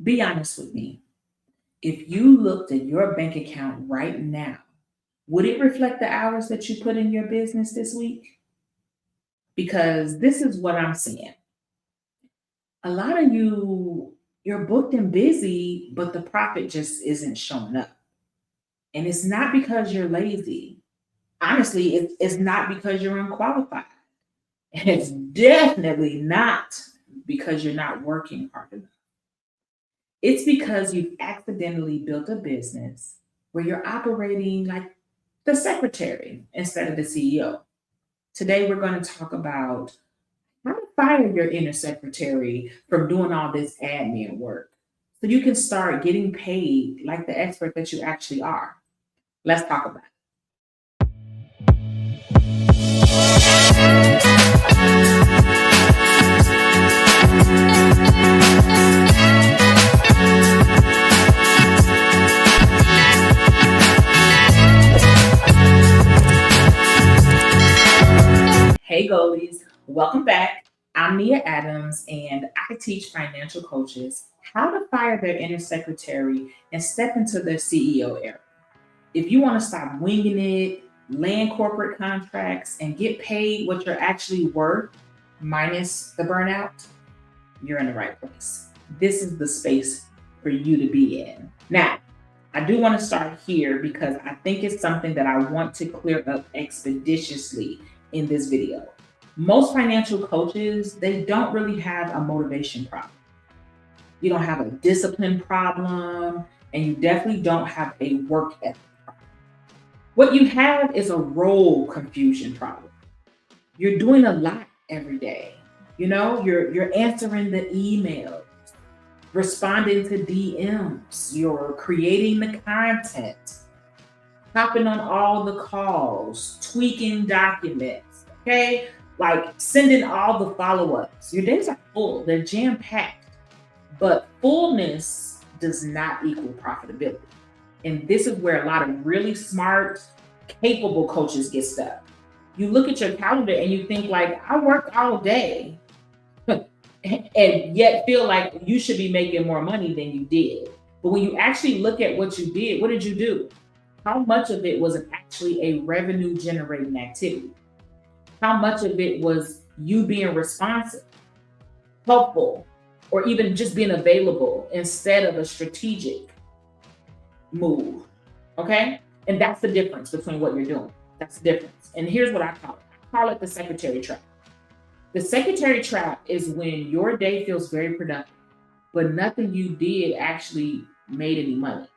Be honest with me. If you looked at your bank account right now, would it reflect the hours that you put in your business this week? Because this is what I'm seeing. A lot of you're booked and busy, but the profit just isn't showing up. And it's not because you're lazy. Honestly, it's not because you're unqualified. And it's definitely not because you're not working hard enough. It's because you've accidentally built a business where you're operating like the secretary instead of the CEO. Today, we're going to talk about how to fire your inner secretary from doing all this admin work so you can start getting paid like the expert that you actually are. Let's talk about it. Hey, goalies, welcome back. I'm Nia Adams, and I teach financial coaches how to fire their inner secretary and step into their CEO era. If you want to stop winging it, land corporate contracts, and get paid what you're actually worth, minus the burnout, you're in the right place. This is the space for you to be in. Now, I do want to start here because I think it's something that I want to clear up expeditiously in this video. Most financial coaches, they don't really have a motivation problem. You don't have a discipline problem, and you definitely don't have a work ethic problem. What you have is a role confusion problem. You're doing a lot every day. You're answering the emails, responding to DMs, you're creating the content, hopping on all the calls, tweaking documents, okay? Like sending all the follow-ups. Your days are full, they're jam-packed, but fullness does not equal profitability. And this is where a lot of really smart, capable coaches get stuck. You look at your calendar and you think like, I worked all day, and yet feel like you should be making more money than you did. But when you actually look at what you did, what did you do? How much of it was actually a revenue generating activity? How much of it was you being responsive, helpful, or even just being available instead of a strategic move? Okay? And that's the difference between what you're doing. That's the difference. And here's what I call it. I call it the secretary trap. The secretary trap is when your day feels very productive, but nothing you did actually made any money.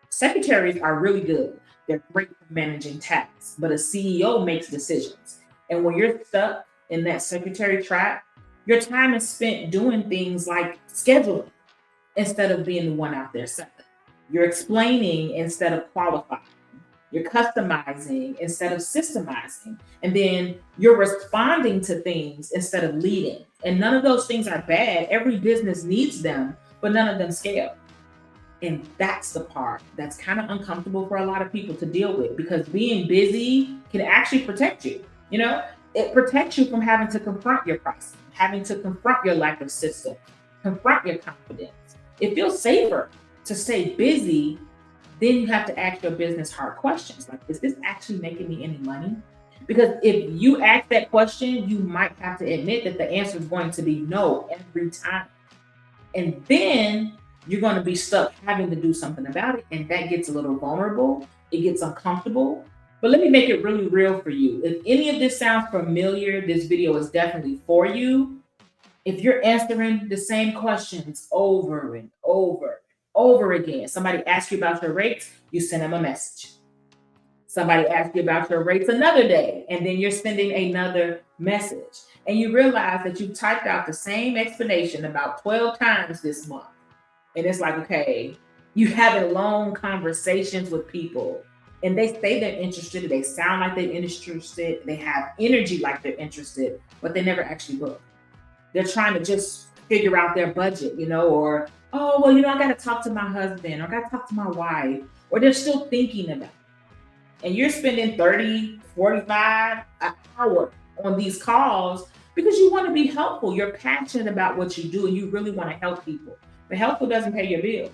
Secretaries are really good. They're great for managing tasks, but a CEO makes decisions. And when you're stuck in that secretary trap, your time is spent doing things like scheduling instead of being the one out there selling. You're explaining instead of qualifying. You're customizing instead of systemizing. And then you're responding to things instead of leading. And none of those things are bad. Every business needs them, but none of them scale. And that's the part that's kind of uncomfortable for a lot of people to deal with, because being busy can actually protect you. It protects you from having to confront your process, having to confront your lack of system, confront your confidence. It feels safer to stay busy. Then you have to ask your business hard questions like, is this actually making me any money? Because if you ask that question, you might have to admit that the answer is going to be no every time. And then you're going to be stuck having to do something about it. And that gets a little vulnerable. It gets uncomfortable. But let me make it really real for you. If any of this sounds familiar, this video is definitely for you. If you're answering the same questions over and over again, somebody asks you about your rates, you send them a message. Somebody asks you about your rates another day, and then you're sending another message. And you realize that you typed out the same explanation about 12 times this month. And it's like, okay, you having long conversations with people, and they say they're interested, they sound like they're interested, they have energy like they're interested, but they never actually book. They're trying to just figure out their budget, or, oh, well, I got to talk to my husband, or I got to talk to my wife, or they're still thinking about it. And you're spending 30, 45 an hour on these calls because you want to be helpful. You're passionate about what you do and you really want to help people. The helpful doesn't pay your bills.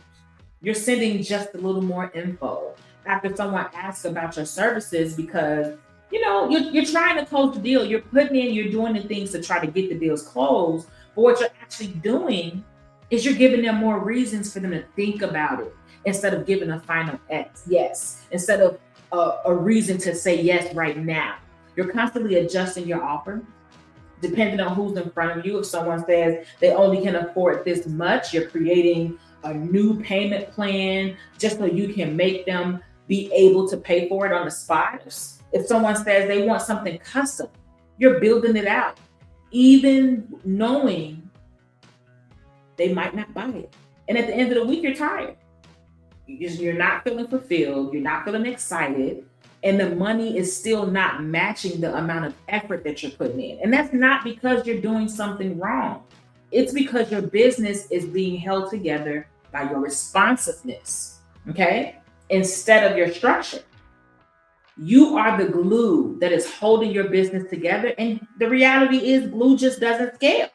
You're sending just a little more info after someone asks about your services because you're trying to close the deal. You're doing the things to try to get the deals closed. But what you're actually doing is you're giving them more reasons for them to think about it instead of giving a final yes, instead of a reason to say yes right now. You're constantly adjusting your offer depending on who's in front of you. If someone says they only can afford this much, you're creating a new payment plan just so you can make them be able to pay for it on the spot. If someone says they want something custom, you're building it out, even knowing they might not buy it. And at the end of the week, you're tired. You're not feeling fulfilled. You're not feeling excited. And the money is still not matching the amount of effort that you're putting in. And that's not because you're doing something wrong. It's because your business is being held together by your responsiveness, okay? Instead of your structure. You are the glue that is holding your business together. And the reality is glue just doesn't scale.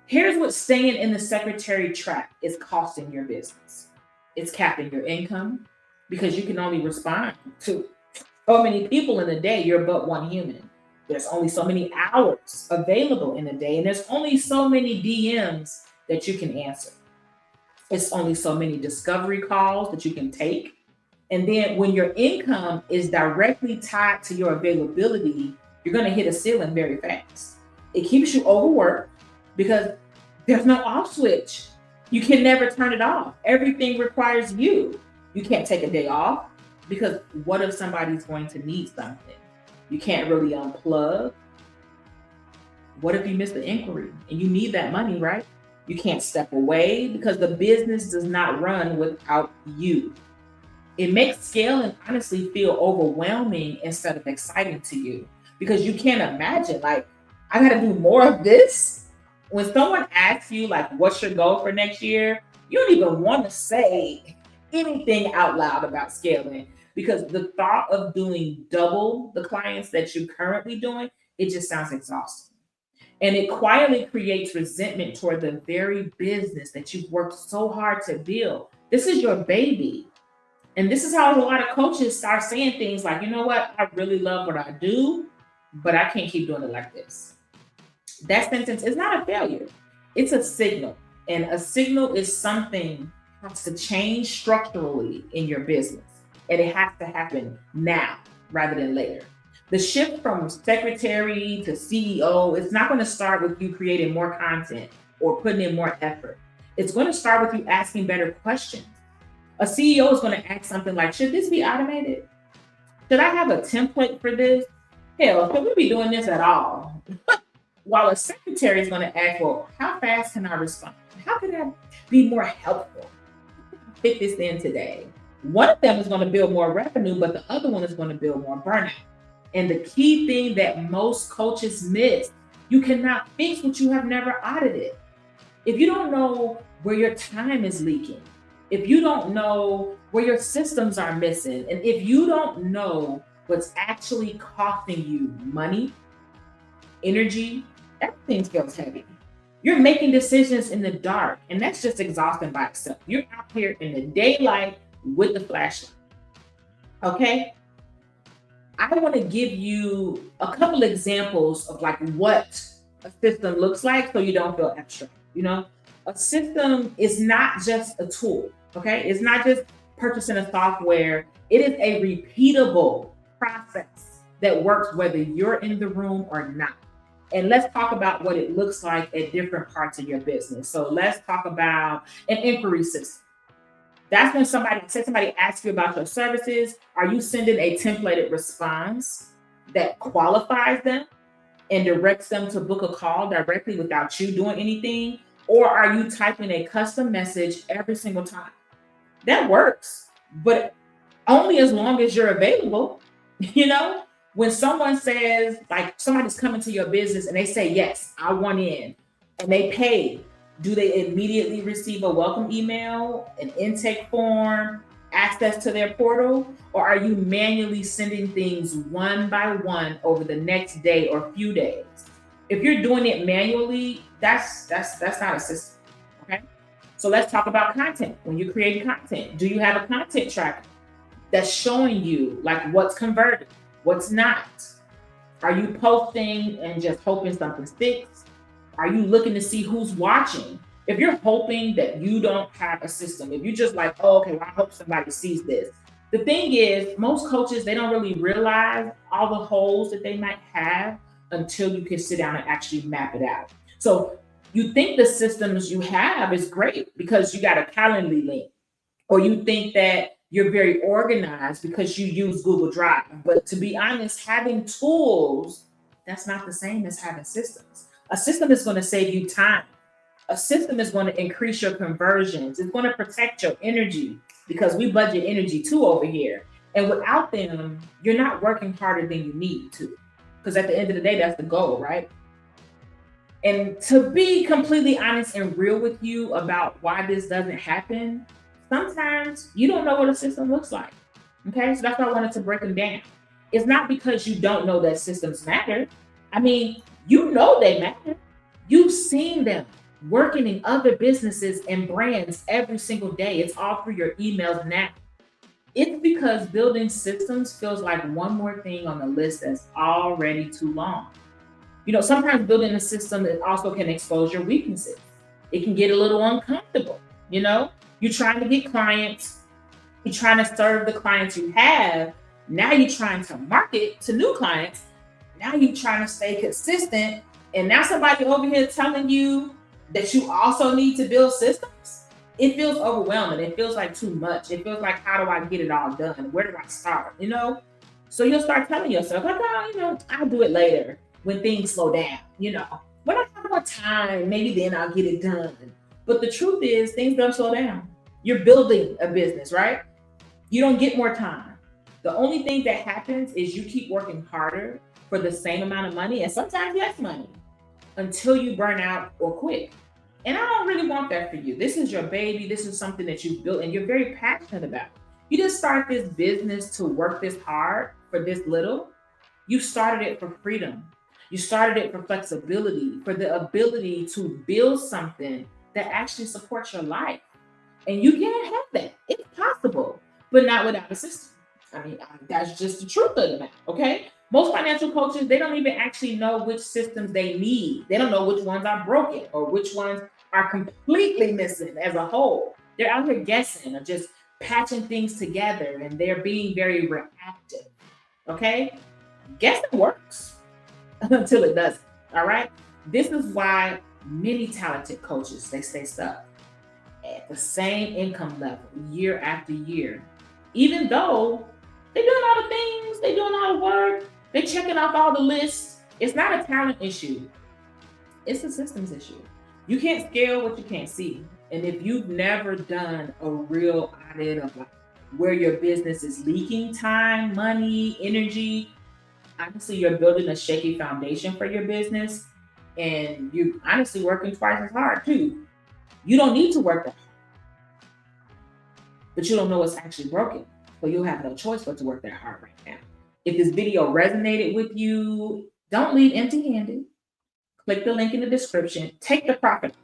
Here's what staying in the secretary trap is costing your business. It's capping your income because you can only respond to so many people in a day. You're but one human. There's only so many hours available in a day, and there's only so many DMs that you can answer. It's only so many discovery calls that you can take. And then when your income is directly tied to your availability, you're going to hit a ceiling very fast. It keeps you overworked because there's no off switch. You can never turn it off. Everything requires you. You can't take a day off because what if somebody's going to need something? You can't really unplug. What if you miss the inquiry and you need that money, right? You can't step away because the business does not run without you. It makes scaling honestly feel overwhelming instead of exciting to you because you can't imagine, like, I got to do more of this. When someone asks you, like, what's your goal for next year, you don't even want to say anything out loud about scaling because the thought of doing double the clients that you're currently doing, it just sounds exhausting. And it quietly creates resentment toward the very business that you've worked so hard to build. This is your baby. And this is how a lot of coaches start saying things like, you know what, I really love what I do, but I can't keep doing it like this. That sentence is not a failure. It's a signal. And a signal is something that has to change structurally in your business. And it has to happen now rather than later. The shift from secretary to CEO, it's not going to start with you creating more content or putting in more effort. It's going to start with you asking better questions. A CEO is going to ask something like, should this be automated? Should I have a template for this? Hell, should we be doing this at all? While a secretary is going to ask, well, how fast can I respond? How can I be more helpful? Fit this in today. One of them is going to build more revenue, but the other one is going to build more burnout. And the key thing that most coaches miss, you cannot fix what you have never audited. If you don't know where your time is leaking, if you don't know where your systems are missing, and if you don't know what's actually costing you money, energy, everything feels heavy. You're making decisions in the dark, and that's just exhausting by itself. You're out here in the daylight with the flashlight. Okay? I want to give you a couple examples of like what a system looks like so you don't feel extra. A system is not just a tool, okay? It's not just purchasing a software. It is a repeatable process that works whether you're in the room or not. And let's talk about what it looks like at different parts of your business. So let's talk about an inquiry system. That's when somebody asks you about your services. Are you sending a templated response that qualifies them and directs them to book a call directly without you doing anything? Or are you typing a custom message every single time? That works, but only as long as you're available. When someone says, like, somebody's coming to your business and they say, yes, I want in, and they pay, do they immediately receive a welcome email, an intake form, access to their portal? Or are you manually sending things one by one over the next day or few days? If you're doing it manually, that's not a system, okay? So let's talk about content. When you're creating content, do you have a content tracker that's showing you like what's converted, what's not? Are you posting and just hoping something sticks? Are you looking to see who's watching? If you're hoping that you don't have a system, if you're just like, oh, okay, well, I hope somebody sees this. The thing is, most coaches, they don't really realize all the holes that they might have until you can sit down and actually map it out. So you think the systems you have is great because you got a Calendly link, or you think that you're very organized because you use Google Drive. But to be honest, having tools, that's not the same as having systems. A system is going to save you time. A system is going to increase your conversions. It's going to protect your energy because we budget energy too over here. And without them, you're not working harder than you need to. Because at the end of the day, that's the goal, right? And to be completely honest and real with you about why this doesn't happen, sometimes you don't know what a system looks like. Okay, so that's why I wanted to break them down. It's not because you don't know that systems matter. I mean, you know they matter. You've seen them working in other businesses and brands every single day. It's all through your emails now. It's because building systems feels like one more thing on the list that's already too long. Sometimes building a system that also can expose your weaknesses. It can get a little uncomfortable. You're trying to get clients, you're trying to serve the clients you have. Now you're trying to market to new clients. Now you're trying to stay consistent. And now somebody over here telling you that you also need to build systems. It feels overwhelming. It feels like too much. It feels like, how do I get it all done? Where do I start? So you'll start telling yourself, like, oh, I'll do it later when things slow down. When I have more time, maybe then I'll get it done. But the truth is, things don't slow down. You're building a business, right? You don't get more time. The only thing that happens is you keep working harder for the same amount of money and sometimes less money until you burn out or quit. And I don't really want that for you. This is your baby. This is something that you've built and you're very passionate about. You didn't start this business to work this hard for this little. You started it for freedom. You started it for flexibility, for the ability to build something that actually supports your life. And you can have that. It's possible, but not without a system. I mean, that's just the truth of the matter, okay? Most financial coaches, they don't even actually know which systems they need. They don't know which ones are broken or which ones are completely missing as a whole. They're out here guessing or just patching things together, and they're being very reactive, okay? Guessing works until it doesn't, all right? This is why many talented coaches, they stay stuck at the same income level year after year, even though they're doing all the things, they're doing all the work, they're checking off all the lists. It's not a talent issue. It's a systems issue. You can't scale what you can't see. And if you've never done a real audit of where your business is leaking time, money, energy, honestly, you're building a shaky foundation for your business, and you're honestly working twice as hard too. You don't need to work that hard, but you don't know what's actually broken. So you'll have no choice but to work that hard right now. If this video resonated with you, don't leave empty-handed. Click the link in the description. Take the profit,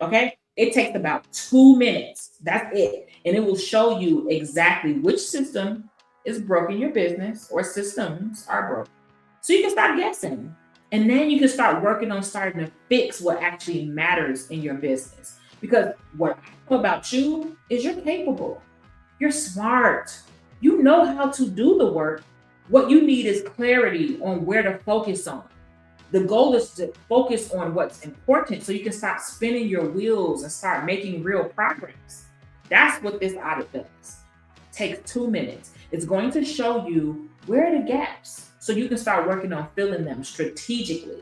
okay? It takes about 2 minutes. That's it. And it will show you exactly which system is broken your business or systems are broken. So you can start guessing. And then you can start working on starting to fix what actually matters in your business. Because what I know about you is you're capable. You're smart. You know how to do the work. What you need is clarity on where to focus on. The goal is to focus on what's important so you can stop spinning your wheels and start making real progress. That's what this audit does. Takes 2 minutes. It's going to show you where are the gaps so you can start working on filling them strategically,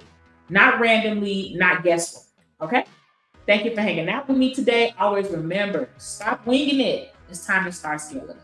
not randomly, not guesswork. Okay? Thank you for hanging out with me today. Always remember, stop winging it. It's time to start scaling it.